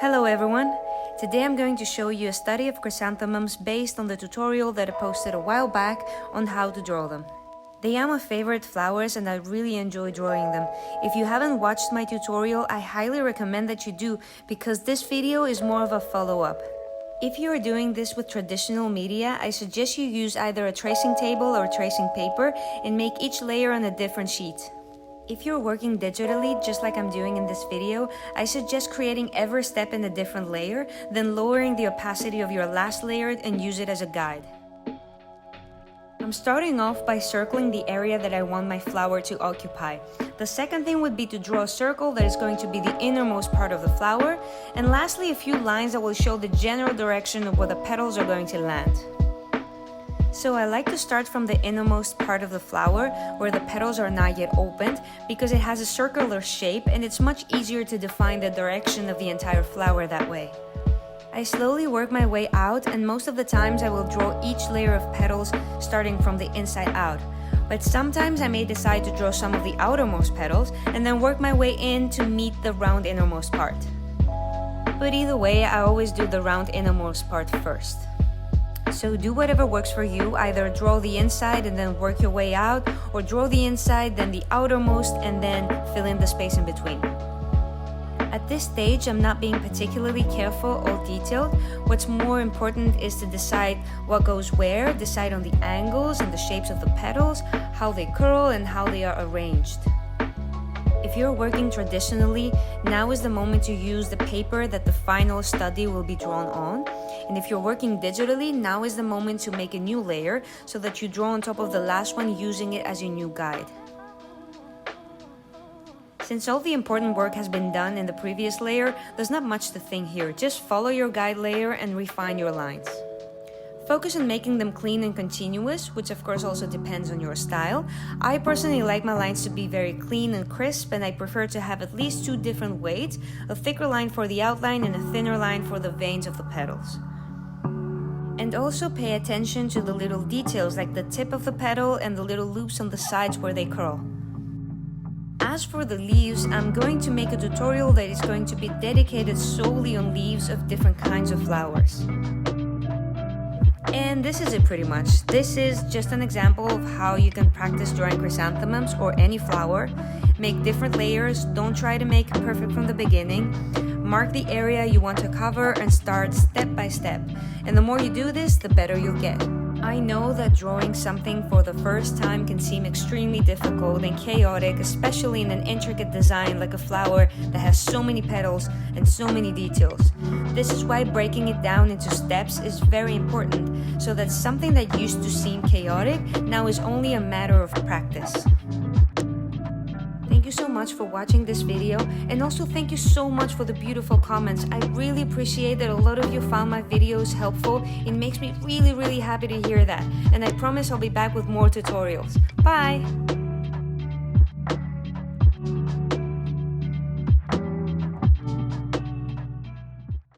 Hello everyone! Today I'm going to show you a study of chrysanthemums based on the tutorial that I posted a while back on how to draw them. They are my favorite flowers and I really enjoy drawing them. If you haven't watched my tutorial, I highly recommend that you do because this video is more of a follow-up. If you are doing this with traditional media, I suggest you use either a tracing table or tracing paper and make each layer on a different sheet. If you're working digitally, just like I'm doing in this video, I suggest creating every step in a different layer, then lowering the opacity of your last layer and use it as a guide. I'm starting off by circling the area that I want my flower to occupy. The second thing would be to draw a circle that is going to be the innermost part of the flower, and lastly a few lines that will show the general direction of where the petals are going to land. So I like to start from the innermost part of the flower where the petals are not yet opened because it has a circular shape and it's much easier to define the direction of the entire flower that way. I slowly work my way out and most of the times I will draw each layer of petals starting from the inside out. But sometimes I may decide to draw some of the outermost petals and then work my way in to meet the round innermost part. But either way, I always do the round innermost part first. So do whatever works for you, either draw the inside and then work your way out, or draw the inside, then the outermost, and then fill in the space in between. At this stage, I'm not being particularly careful or detailed. What's more important is to decide what goes where, decide on the angles and the shapes of the petals, how they curl, and how they are arranged. If you're working traditionally, now is the moment to use the paper that the final study will be drawn on. And if you're working digitally, now is the moment to make a new layer so that you draw on top of the last one using it as your new guide. Since all the important work has been done in the previous layer, there's not much to think here. Just follow your guide layer and refine your lines. Focus on making them clean and continuous, which of course also depends on your style. I personally like my lines to be very clean and crisp, and I prefer to have at least two different weights, a thicker line for the outline and a thinner line for the veins of the petals. And also pay attention to the little details like the tip of the petal and the little loops on the sides where they curl. As for the leaves, I'm going to make a tutorial that is going to be dedicated solely on leaves of different kinds of flowers. And this is it pretty much. This is just an example of how you can practice drawing chrysanthemums or any flower. Make different layers, don't try to make it perfect from the beginning. Mark the area you want to cover and start step by step. And the more you do this, the better you'll get. I know that drawing something for the first time can seem extremely difficult and chaotic, especially in an intricate design like a flower that has so many petals and so many details. This is why breaking it down into steps is very important, so that something that used to seem chaotic now is only a matter of practice. Thank you so much for watching this video, and also thank you so much for the beautiful comments. I really appreciate that a lot of you found my videos helpful. It makes me really happy to hear that, and I promise I'll be back with more tutorials. Bye!